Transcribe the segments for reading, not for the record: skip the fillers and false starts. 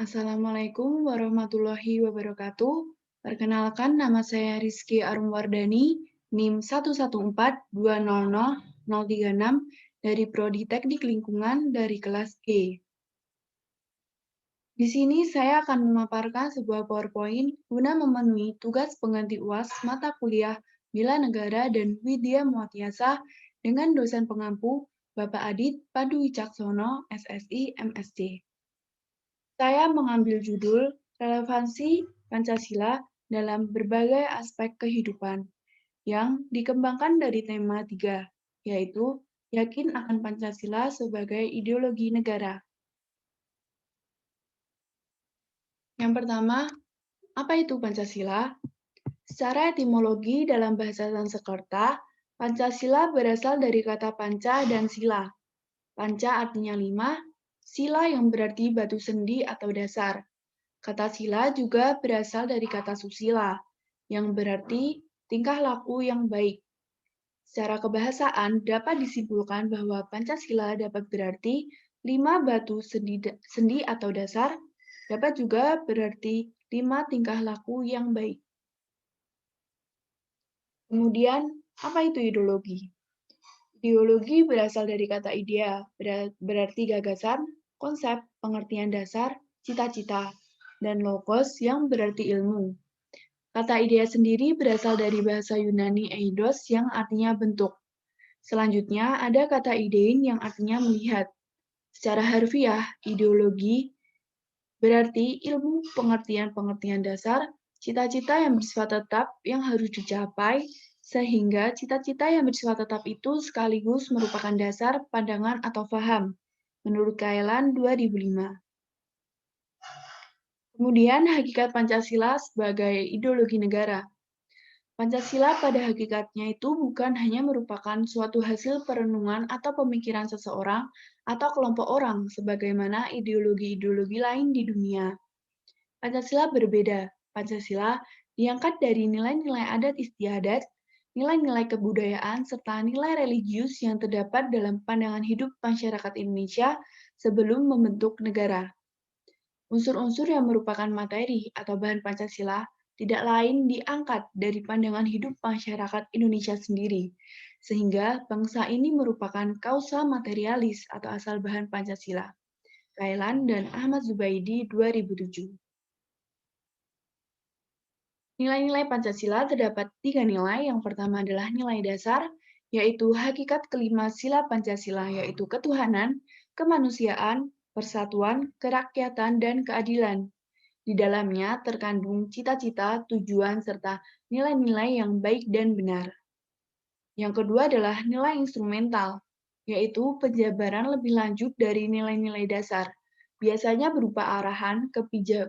Assalamualaikum warahmatullahi wabarakatuh. Perkenalkan, nama saya Rizky Arumwardani, NIM 114200036 dari Prodi Teknik Lingkungan dari kelas E. Di sini saya akan memaparkan sebuah PowerPoint guna memenuhi tugas pengganti UAS mata kuliah Bela Negara dan Widya Muatiasa dengan dosen pengampu Bapak Adit Padu Wicaksono, SSI, MSc. Saya mengambil judul Relevansi Pancasila dalam berbagai aspek kehidupan yang dikembangkan dari tema 3, yaitu yakin akan Pancasila sebagai ideologi negara. Yang pertama, apa itu Pancasila? Secara etimologi dalam bahasa Sanskerta, Pancasila berasal dari kata panca dan sila. Panca artinya 5, sila yang berarti batu sendi atau dasar. Kata sila juga berasal dari kata susila, yang berarti tingkah laku yang baik. Secara kebahasaan dapat disimpulkan bahwa Pancasila dapat berarti 5 batu sendi atau dasar, dapat juga berarti 5 tingkah laku yang baik. Kemudian, apa itu ideologi? Ideologi berasal dari kata idea, berarti gagasan, konsep, pengertian dasar, cita-cita, dan logos yang berarti ilmu. Kata idea sendiri berasal dari bahasa Yunani eidos yang artinya bentuk. Selanjutnya ada kata idein yang artinya melihat. Secara harfiah, ideologi berarti ilmu pengertian-pengertian dasar, cita-cita yang bersifat tetap yang harus dicapai, sehingga cita-cita yang bersifat tetap itu sekaligus merupakan dasar pandangan atau faham, menurut Kaelan 2005. Kemudian, hakikat Pancasila sebagai ideologi negara. Pancasila pada hakikatnya itu bukan hanya merupakan suatu hasil perenungan atau pemikiran seseorang atau kelompok orang, sebagaimana ideologi-ideologi lain di dunia. Pancasila berbeda. Pancasila diangkat dari nilai-nilai adat istiadat, nilai-nilai kebudayaan, serta nilai religius yang terdapat dalam pandangan hidup masyarakat Indonesia sebelum membentuk negara. Unsur-unsur yang merupakan materi atau bahan Pancasila tidak lain diangkat dari pandangan hidup masyarakat Indonesia sendiri, sehingga bangsa ini merupakan kausa materialis atau asal bahan Pancasila. Kailan dan Ahmad Zubaidi 2007. Nilai-nilai Pancasila terdapat 3 nilai. Yang pertama adalah nilai dasar, yaitu hakikat kelima sila Pancasila, yaitu ketuhanan, kemanusiaan, persatuan, kerakyatan, dan keadilan. Di dalamnya terkandung cita-cita, tujuan, serta nilai-nilai yang baik dan benar. Yang kedua adalah nilai instrumental, yaitu penjabaran lebih lanjut dari nilai-nilai dasar, biasanya berupa arahan,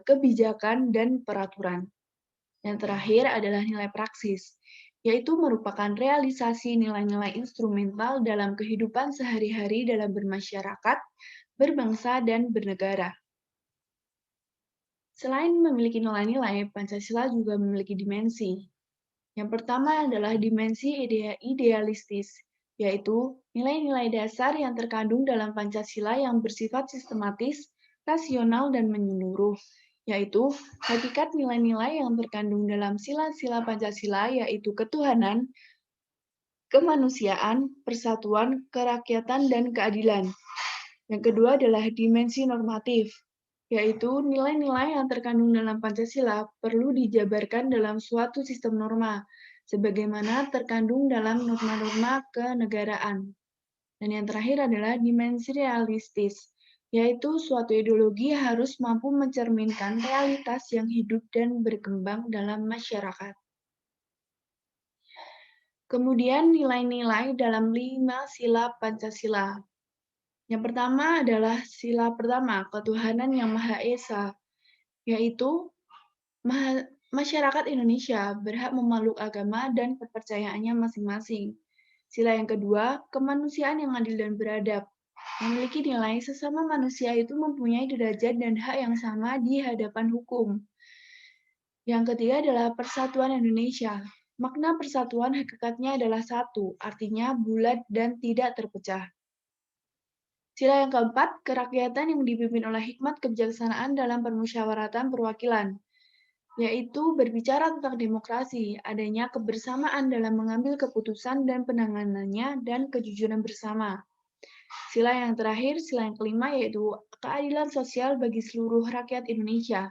kebijakan, dan peraturan. Yang terakhir adalah nilai praksis, yaitu merupakan realisasi nilai-nilai instrumental dalam kehidupan sehari-hari dalam bermasyarakat, berbangsa, dan bernegara. Selain memiliki nilai-nilai, Pancasila juga memiliki dimensi. Yang pertama adalah dimensi idealistis, yaitu nilai-nilai dasar yang terkandung dalam Pancasila yang bersifat sistematis, rasional, dan menyeluruh, yaitu hakikat nilai-nilai yang terkandung dalam sila-sila Pancasila, yaitu ketuhanan, kemanusiaan, persatuan, kerakyatan, dan keadilan. Yang kedua adalah dimensi normatif, yaitu nilai-nilai yang terkandung dalam Pancasila perlu dijabarkan dalam suatu sistem norma, sebagaimana terkandung dalam norma-norma kenegaraan. Dan yang terakhir adalah dimensi realistis, yaitu suatu ideologi harus mampu mencerminkan realitas yang hidup dan berkembang dalam masyarakat. Kemudian nilai-nilai dalam 5 sila Pancasila. Yang pertama adalah sila pertama, ketuhanan yang Maha Esa, yaitu masyarakat Indonesia berhak memeluk agama dan kepercayaannya masing-masing. Sila yang kedua, kemanusiaan yang adil dan beradab, memiliki nilai sesama manusia itu mempunyai derajat dan hak yang sama di hadapan hukum. Yang ketiga adalah persatuan Indonesia. Makna persatuan hakikatnya adalah satu, artinya bulat dan tidak terpecah. Sila yang keempat, kerakyatan yang dipimpin oleh hikmat kebijaksanaan dalam permusyawaratan perwakilan, yaitu berbicara tentang demokrasi, adanya kebersamaan dalam mengambil keputusan dan penanganannya, dan kejujuran bersama. Sila yang terakhir, sila yang kelima, yaitu keadilan sosial bagi seluruh rakyat Indonesia.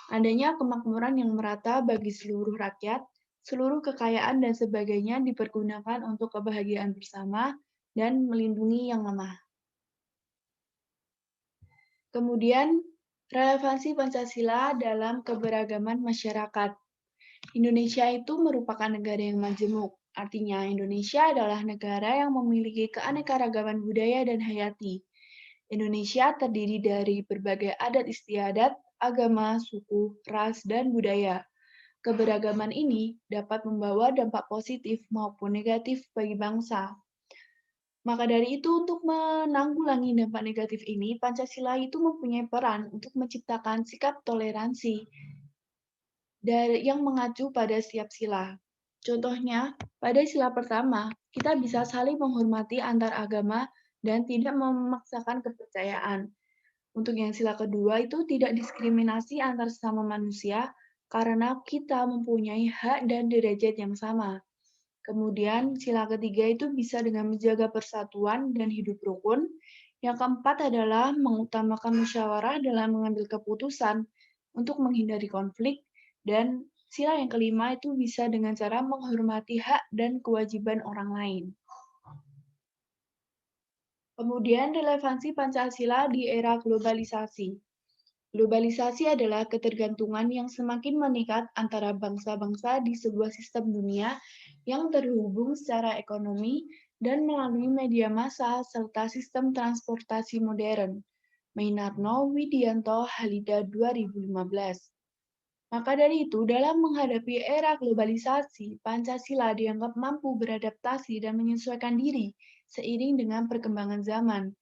Adanya kemakmuran yang merata bagi seluruh rakyat, seluruh kekayaan dan sebagainya dipergunakan untuk kebahagiaan bersama dan melindungi yang lemah. Kemudian, relevansi Pancasila dalam keberagaman masyarakat. Indonesia itu merupakan negara yang majemuk. Artinya, Indonesia adalah negara yang memiliki keanekaragaman budaya dan hayati. Indonesia terdiri dari berbagai adat istiadat, agama, suku, ras, dan budaya. Keberagaman ini dapat membawa dampak positif maupun negatif bagi bangsa. Maka dari itu, untuk menanggulangi dampak negatif ini, Pancasila itu mempunyai peran untuk menciptakan sikap toleransi yang mengacu pada setiap sila. Contohnya, pada sila pertama, kita bisa saling menghormati antar agama dan tidak memaksakan kepercayaan. Untuk yang sila kedua itu tidak diskriminasi antar sesama manusia karena kita mempunyai hak dan derajat yang sama. Kemudian sila ketiga itu bisa dengan menjaga persatuan dan hidup rukun. Yang keempat adalah mengutamakan musyawarah dalam mengambil keputusan untuk menghindari konflik. Dan sila yang kelima itu bisa dengan cara menghormati hak dan kewajiban orang lain. Kemudian relevansi Pancasila di era globalisasi. Globalisasi adalah ketergantungan yang semakin meningkat antara bangsa-bangsa di sebuah sistem dunia yang terhubung secara ekonomi dan melalui media massa serta sistem transportasi modern. Mainarno Widianto Halida 2015. Maka dari itu, dalam menghadapi era globalisasi, Pancasila dianggap mampu beradaptasi dan menyesuaikan diri seiring dengan perkembangan zaman.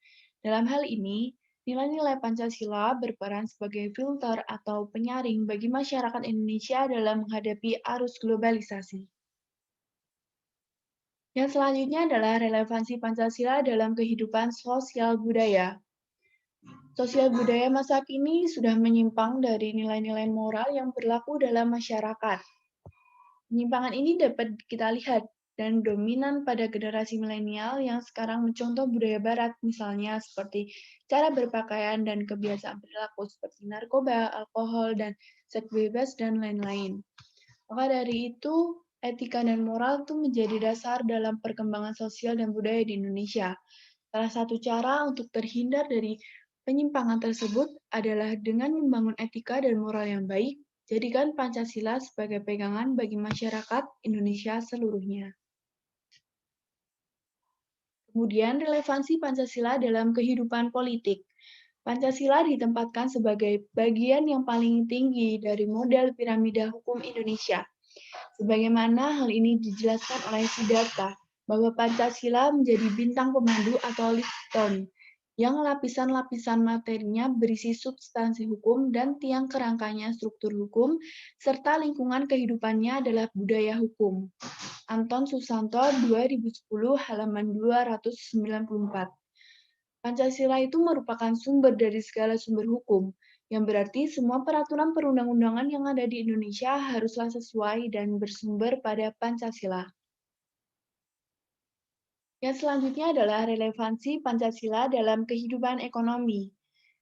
Dalam hal ini, nilai-nilai Pancasila berperan sebagai filter atau penyaring bagi masyarakat Indonesia dalam menghadapi arus globalisasi. Yang selanjutnya adalah relevansi Pancasila dalam kehidupan sosial budaya. Sosial budaya masa kini sudah menyimpang dari nilai-nilai moral yang berlaku dalam masyarakat. Penyimpangan ini dapat kita lihat dan dominan pada generasi milenial yang sekarang mencontoh budaya barat, misalnya seperti cara berpakaian dan kebiasaan perilaku seperti narkoba, alkohol, dan seks bebas, dan lain-lain. Maka dari itu, etika dan moral itu menjadi dasar dalam perkembangan sosial dan budaya di Indonesia. Salah satu cara untuk terhindar dari penyimpangan tersebut adalah dengan membangun etika dan moral yang baik. Jadikan Pancasila sebagai pegangan bagi masyarakat Indonesia seluruhnya. Kemudian, relevansi Pancasila dalam kehidupan politik. Pancasila ditempatkan sebagai bagian yang paling tinggi dari model piramida hukum Indonesia. Sebagaimana hal ini dijelaskan oleh Siddhartha, bahwa Pancasila menjadi bintang pemandu atau lifton, yang lapisan-lapisan materinya berisi substansi hukum dan tiang kerangkanya struktur hukum, serta lingkungan kehidupannya adalah budaya hukum. Anton Susanto, 2010, halaman 294. Pancasila itu merupakan sumber dari segala sumber hukum, yang berarti semua peraturan perundang-undangan yang ada di Indonesia haruslah sesuai dan bersumber pada Pancasila. Yang selanjutnya adalah relevansi Pancasila dalam kehidupan ekonomi.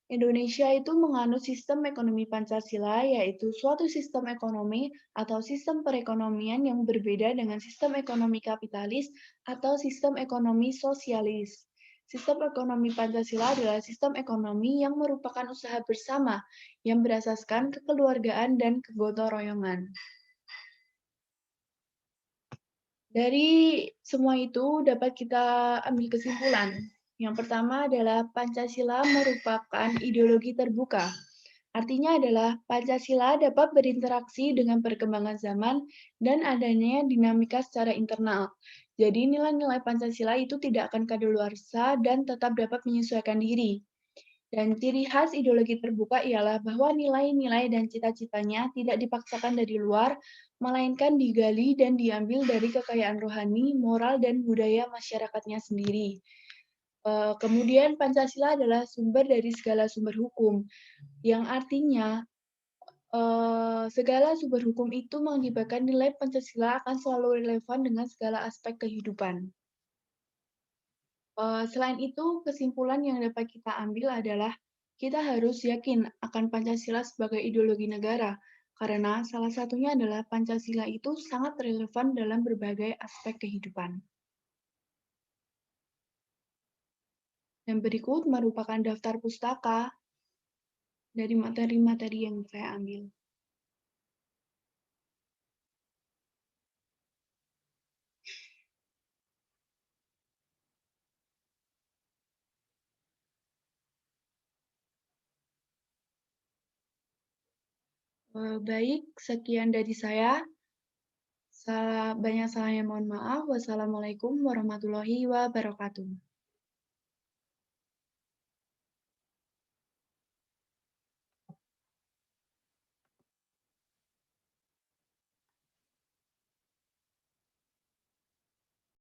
Indonesia itu menganut sistem ekonomi Pancasila, yaitu suatu sistem ekonomi atau sistem perekonomian yang berbeda dengan sistem ekonomi kapitalis atau sistem ekonomi sosialis. Sistem ekonomi Pancasila adalah sistem ekonomi yang merupakan usaha bersama yang berasaskan kekeluargaan dan kegotong royongan. Dari semua itu dapat kita ambil kesimpulan. Yang pertama adalah Pancasila merupakan ideologi terbuka. Artinya adalah Pancasila dapat berinteraksi dengan perkembangan zaman dan adanya dinamika secara internal. Jadi nilai-nilai Pancasila itu tidak akan kadaluarsa dan tetap dapat menyesuaikan diri. Dan ciri khas ideologi terbuka ialah bahwa nilai-nilai dan cita-citanya tidak dipaksakan dari luar, melainkan digali dan diambil dari kekayaan rohani, moral, dan budaya masyarakatnya sendiri. Kemudian Pancasila adalah sumber dari segala sumber hukum, yang artinya segala sumber hukum itu mengakibatkan nilai Pancasila akan selalu relevan dengan segala aspek kehidupan. Selain itu, kesimpulan yang dapat kita ambil adalah kita harus yakin akan Pancasila sebagai ideologi negara, karena salah satunya adalah Pancasila itu sangat relevan dalam berbagai aspek kehidupan. Dan berikut merupakan daftar pustaka dari materi-materi yang saya ambil. Baik, sekian dari saya. Banyak salahnya mohon maaf. Wassalamualaikum warahmatullahi wabarakatuh.